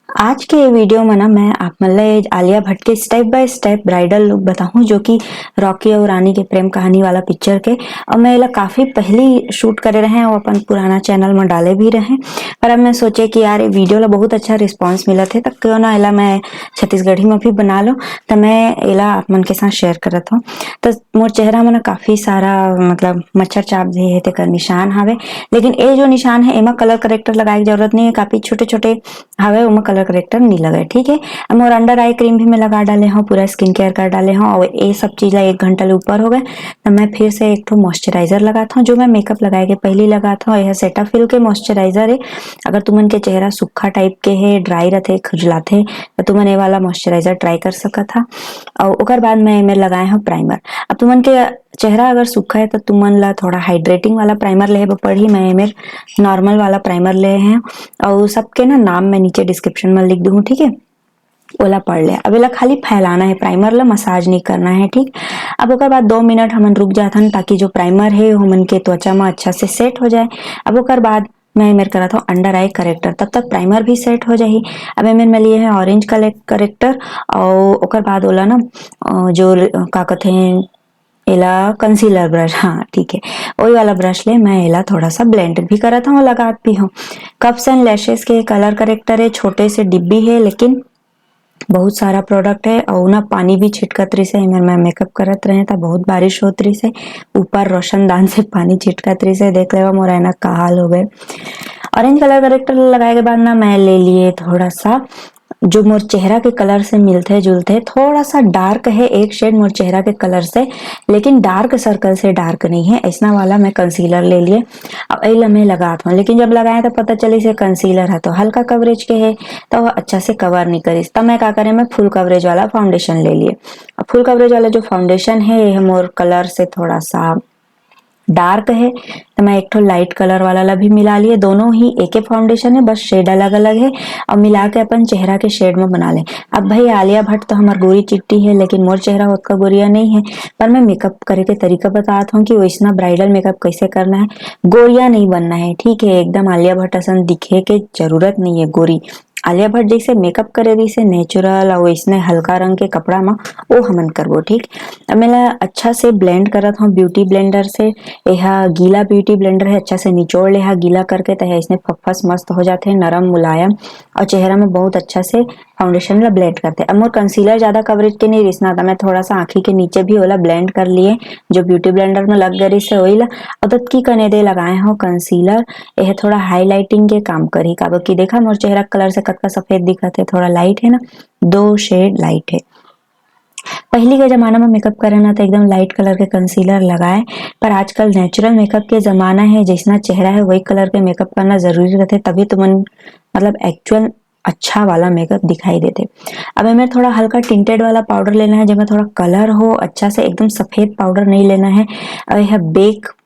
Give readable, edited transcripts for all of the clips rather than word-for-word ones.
आज के वीडियो में ना मैं आप मतलब आलिया भट्ट के step by step bridal look बताऊं जो कि रॉकी और रानी के प्रेम कहानी वाला पिक्चर के। और मैं इला काफी पहली शूट करे रहे हैं और अपन पुराना चैनल में डाले भी रहे। पर अब मैं सोचे कि यार वीडियो ला बहुत अच्छा रिस्पांस मिला थे, तो क्यों ना इला मैं छत्तीसगढ़ी में भी बना लो। तो मैं इला आप मन के साथ शेयर करत हूँ। तो मोर चेहरा में ना काफी सारा मतलब मच्छर चाप दे है तेकर निशान हवे, लेकिन ये जो निशान है एमा कलर करेक्टर लगाए की जरूरत नहीं है। काफी छोटे छोटे हवे उमा कलर करेक्टर नहीं लगे, ठीक है। अब मोर अंडर आई क्रीम भी मैं लगा डाले हूँ, पूरा स्किन केयर कर डाले हूँ और ये सब चीज ला 1 घंटा ले ऊपर हो गए। तो मैं फिर से एक तो मॉइस्चराइजर लगाता हूँ जो मैं मेकअप लगाए के पहले लगाता हूँ। यह सेटाफिल के मॉइस्चराइजर है। अगर तुमन के चेहरा सूखा टाइप के है, ड्राई रहते, खुजलाते, तो तुमन ये वाला मॉइस्चराइजर ट्राई कर सकत था। और ओकर बाद मैं लगाए हूँ प्राइमर। अब तुमन के चेहरा अगर सूखा है तो तुमन ला थोड़ा हाइड्रेटिंग वाला प्राइमर ले पड़ी। मैं मेरे नॉर्मल वाला प्राइमर ले हैं और सबके ना नाम मैं नीचे डिस्क्रिप्शन में लिख दूँ, ठीक है। ओला पढ़ ले। अब एला खाली फैलाना है, प्राइमर ला मसाज नहीं करना है, ठीक। अब ओकर बाद 2 मिनट हमन रुक जाथन ताकि जो प्राइमर है हमन के त्वचा में अच्छा से सेट हो जाए। अब ओकर बाद मैं मेरे करा था अंडर आई करेक्टर, तब तक प्राइमर भी सेट हो जाही। अब मैं लिए है ऑरेंज करेक्टर और ओकर बाद ओला ना जो का कहते हैं एला कंसीलर ब्रश, हाँ ठीक है, वही वाला ब्रश ले मैं एला थोड़ा सा ब्लेंड भी करता हूँ, लगात भी हूँ। कप्स एंड लैशेस के कलर करेक्टर है, छोटे से डिब्बी है लेकिन बहुत सारा प्रोडक्ट है। और ना पानी भी छिटकत रही से मैं मेकअप करत रहे था, बहुत बारिश होत रही से, ऊपर रोशनदान से पानी छिटकत रही से, देख लेवा मोर ऐनक का हाल हो गए। ऑरेंज कलर करेक्टर लगाए के बाद ना मैं ले लिए थोड़ा सा जो मोर चेहरा के कलर से मिलते जुलते, थोड़ा सा डार्क है, एक शेड मोर चेहरा के कलर से, लेकिन डार्क सर्कल से डार्क नहीं है, ऐसा वाला मैं कंसीलर ले लिए। अब एला मैं लगाता हूँ, लेकिन जब लगाया तो पता चली से कंसीलर है तो हल्का कवरेज के है, तो वह अच्छा से कवर नहीं करी। तब मैं क्या करें, मैं फुल कवरेज वाला फाउंडेशन ले लिए। अब फुल कवरेज वाला जो फाउंडेशन है यह मोर कलर से थोड़ा सा डार्क है, तो मैं एक तो लाइट कलर वाला ला भी मिला लिए। दोनों ही एक ही फाउंडेशन है, बस शेड अलग अलग है और मिला के अपन चेहरा के शेड में बना ले। अब भाई आलिया भट्ट तो हमार गोरी चिट्टी है, लेकिन मोर चेहरा उतना गोरिया नहीं है। पर मैं मेकअप करे के तरीका बताता हूँ कि वैसना ब्राइडल मेकअप कैसे करना है। गोरिया नहीं बनना है, ठीक है, एकदम आलिया भट्ट असन दिखे के जरूरत नहीं है गोरी। आलिया भट्ट जैसे मेकअप करे रही से नेचुरल और इसने हल्का रंग के कपड़ा में वो हमन करबो, ठीक। अब मैं अच्छा से ब्लेंड करत हूँ ब्यूटी ब्लेंडर से। यह गीला ब्यूटी ब्लेंडर है, अच्छा से निचोड़ ले गीला करके, तो इसने फफस मस्त हो जाते हैं, नरम मुलायम, और चेहरा में बहुत अच्छा से फाउंडेशन ला ब्लेंड करते हैं। अब मोर कंसीलर ज्यादा कवरेज के नहीं रिसना था, मैं थोड़ा सा आंखी के नीचे भी ओला ब्लेंड कर लिए जो ब्यूटी ब्लेंडर में लग गई से वही ला। अब की कने दे लगाए हो कंसीलर, यह थोड़ा हाईलाइटिंग के काम करी काबर की देखा मोर चेहरा कलर से कतका सफेद दिखत है, थोड़ा लाइट है ना, 2 शेड लाइट है। पहले के जमाना में मेकअप करे ना तो एकदम लाइट कलर के कंसीलर लगाए, पर आजकल नेचुरल मेकअप के जमाना है, जैसा चेहरा है वही कलर के मेकअप करना जरूरी रहते, तभी तुमन मतलब एक्चुअल अच्छा वाला मेकअप दिखाई देते। अब हमें थोड़ा हल्का टिंटेड वाला पाउडर लेना है जिसमें थोड़ा कलर हो अच्छा से, एकदम सफेद पाउडर नहीं लेना है। और यह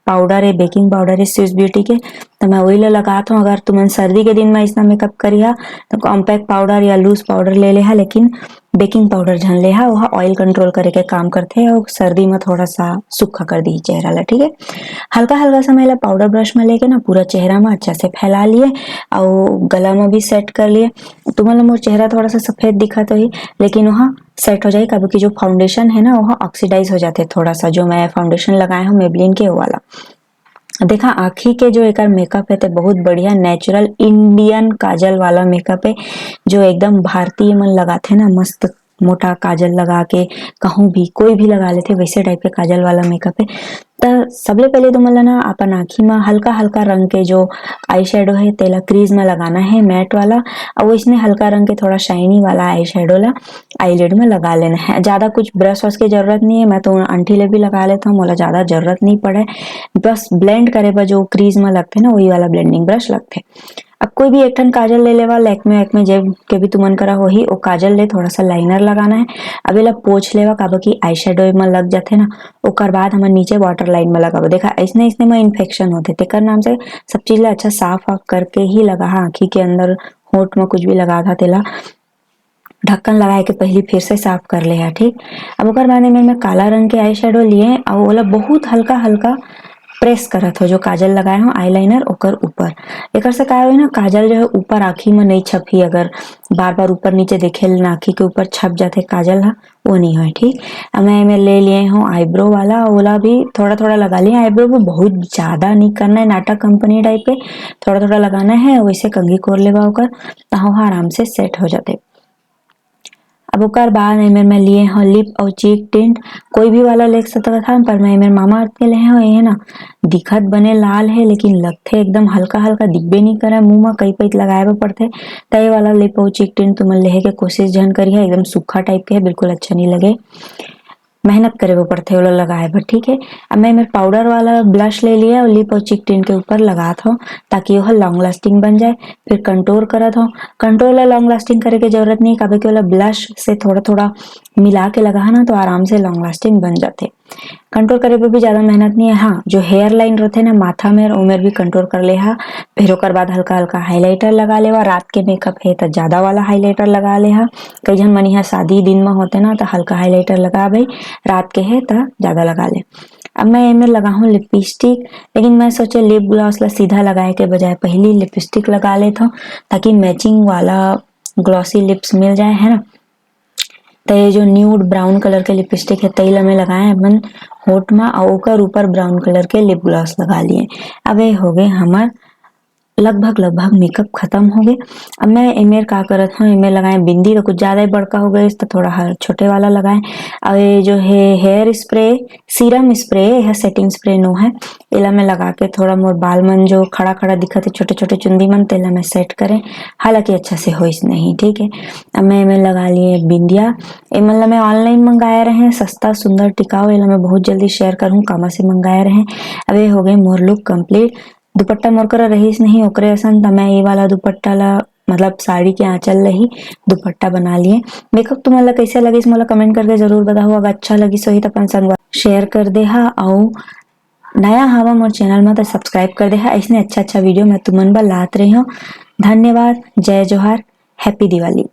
पाउडर है, बेकिंग पाउडर है स्विस ब्यूटी के, तो मैं वही लगाता हूँ। अगर तुमन सर्दी के दिन में इसना मेकअप करिया तो कॉम्पैक्ट पाउडर या लूज पाउडर ले लेहा, लेकिन बेकिंग पाउडर झन लेहा, वह ऑयल कंट्रोल करे के काम करते हैं और सर्दी में थोड़ा सा सूखा कर दी चेहरा ला, ठीक है। हल्का हल्का सा मैं पाउडर ब्रश में लेके ना पूरा चेहरा में अच्छा से फैला लिए और गला में भी सेट कर लिए। तुम्हारा मोर चेहरा थोड़ा सा सफेद दिखा तो ही, लेकिन वहाँ सेट हो जाए कभी की जो फाउंडेशन है ना वह ऑक्सीडाइज हो जाते थोड़ा सा। जो मैं फाउंडेशन लगाया हूँ मेबलिन के वो वाला, देखा आँखी के जो एक मेकअप है तो बहुत बढ़िया नेचुरल इंडियन काजल वाला मेकअप है, जो एकदम भारतीय मन लगाते ना, मस्त मोटा काजल लगा के कहूँ भी कोई भी लगा लेते वैसे टाइप के काजल वाला मेकअप है। तो सबले पहले तो मतलब ना अपन आँखी में हल्का हल्का रंग के जो आई शेडो है तेला क्रीज में लगाना है मैट वाला, और इसने हल्का रंग के थोड़ा शाइनी वाला आई शेडो ला आईलिड में लगा लेना है। ज्यादा कुछ ब्रश वश की जरूरत नहीं है, मैं तो अंठी ले भी लगा लेता हूँ, मोला ज्यादा जरूरत नहीं पड़े। बस ब्लेंड करे पर जो क्रीज में लगते ना वही वाला ब्लेंडिंग ब्रश लगते। अब कोई भी एक ठन काजल ले लेवा, लैक्मे जब के भी तुमन करा वही वो काजल ले, थोड़ा सा लाइनर लगाना है। अब एला पोछ लेवा काबर की आई शेडो में लग जाते ना, ओकर बाद हमन नीचे वाटर लाइन में लगाबो। देखा ऐसने ऐसने में इन्फेक्शन होते, तेकर नाम से सब चीज ला अच्छा साफ वाफ करके ही लगा, आँखी के अंदर होंठ में कुछ भी लगा था तेला ढक्कन लगाए के पहले फिर से साफ कर ले, ठीक। अब ओकर बाद में मैं काला रंग के आई शेडो लिए और ओला बहुत हल्का हल्का प्रेस करत हो जो काजल लगाए हो आईलाइनर ओकर ऊपर। एकर से का होई ना काजल जो है ऊपर आँखी में नहीं छपी, अगर बार बार ऊपर नीचे देखे ना आँखी के ऊपर छप जाते काजल हा वो नहीं है। ठीक, अब मैं एमे ले लिए हूँ आईब्रो वाला, ओला भी थोड़ा थोड़ा लगा लिए। आईब्रो भी बहुत ज्यादा नहीं करना है, नाटक कंपनी टाइप के थोड़ा थोड़ा लगाना है, वैसे कंघी कोर लेवा ओकर तहाँ आराम से सेट हो जाते। अब ओकर बाद एमेर मैं लिए हूँ लिप और चीक टिंट, कोई भी वाला ले सकत हन, पर मैं एमेर मामा अर्थ के ले हूँ। ये ना दिखत बने लाल है लेकिन लगथे एकदम हल्का हल्का, दिखबे नहीं करे मुंह में, कई पइत लगाए बर पड़थे। त ये वाला लिप और चीक टिंट तुमन लेहे के कोशिश जन करिए, एकदम सूखा टाइप के है, बिल्कुल अच्छा नहीं लगे, मेहनत करे वो पड़थे ओला लगाए बर। ठीक है, अब मैं मेरे पाउडर वाला ब्लश ले लिया और लिप और चिक टिन के ऊपर लगात हूँ ताकि वह लॉन्ग लास्टिंग बन जाए। फिर कंटूर करत हूँ, कंटूर ला लॉन्ग लास्टिंग करे के जरूरत नहीं, काबर के वाला ब्लश से थोड़ा थोड़ा मिला के लगा ना तो आराम से लॉन्ग लास्टिंग बन जाते। कंटूर करे पर भी ज्यादा मेहनत नहीं है। हाँ, जो हेयर लाइन रहते ना माथा में उमेर भी कंटूर कर ले हा। फिर ओकर बाद हल्का हल्का हाईलाइटर लगा लेवा, रात के मेकअप है तो ज्यादा वाला हाईलाइटर लगा ले हा। कई झन मन यहाँ शादी दिन में होते ना तो हल्का हाईलाइटर लगा भाई, रात के है तो ज्यादा लगा ले। अब मैं इनमें लगा हूँ लिपस्टिक, लेकिन मैं सोचे लिप ग्लॉस ला सीधा लगाए के बजाय पहली लिपस्टिक लगा लेता हूँ ताकि मैचिंग वाला ग्लॉसी लिप्स मिल जाए, है ना। तो ये जो न्यूड ब्राउन कलर के लिपस्टिक है तई ला मैं लगाए अपन होठ में और ओकर ऊपर ब्राउन कलर के लिप ग्लॉस लगा लिए। अब ये हो गए हमार लगभग लगभग मेकअप खत्म हो गए। अब मैं एमेर का करत हूँ, एमेर लगाए बिंदी तो कुछ ज्यादा ही बड़का हो गए तो थोड़ा छोटे वाला लगाए। अब ये जो है हेयर स्प्रे सीरम स्प्रे है, सेटिंग स्प्रे नो है, एला मैं लगा के थोड़ा मोर बाल मन जो खड़ा खड़ा दिखत है छोटे छोटे चुंदी मन तेला मैं सेट करें, हालांकि अच्छा से हो नहीं। ठीक है, अब मैं एमें लगा लिए बिंदिया, ए मतलब मैं ऑनलाइन मंगाए रहे, सस्ता सुंदर टिकाऊ, एला मैं बहुत जल्दी शेयर करूँ कहाँ से मंगाए रहे। अब ये हो गए मोर लुक कंप्लीट। दुपट्टा मोर करा रहीस नहीं ओकरे असन, तो मैं ये वाला दुपट्टा ला मतलब साड़ी के आंचल ला ही दुपट्टा बना लिए। मेकअप तुम्हारा कैसे लगिस मोला कमेंट करके जरूर बताओ, अगर अच्छा लगिस होही तो अपन संग शेयर कर दे हा, और नया हवा मोर चैनल में तो सब्सक्राइब कर दे हा। ऐसने अच्छा अच्छा वीडियो मैं तुमन बर लात रही हूँ। धन्यवाद, जय जोहार, हैप्पी दिवाली।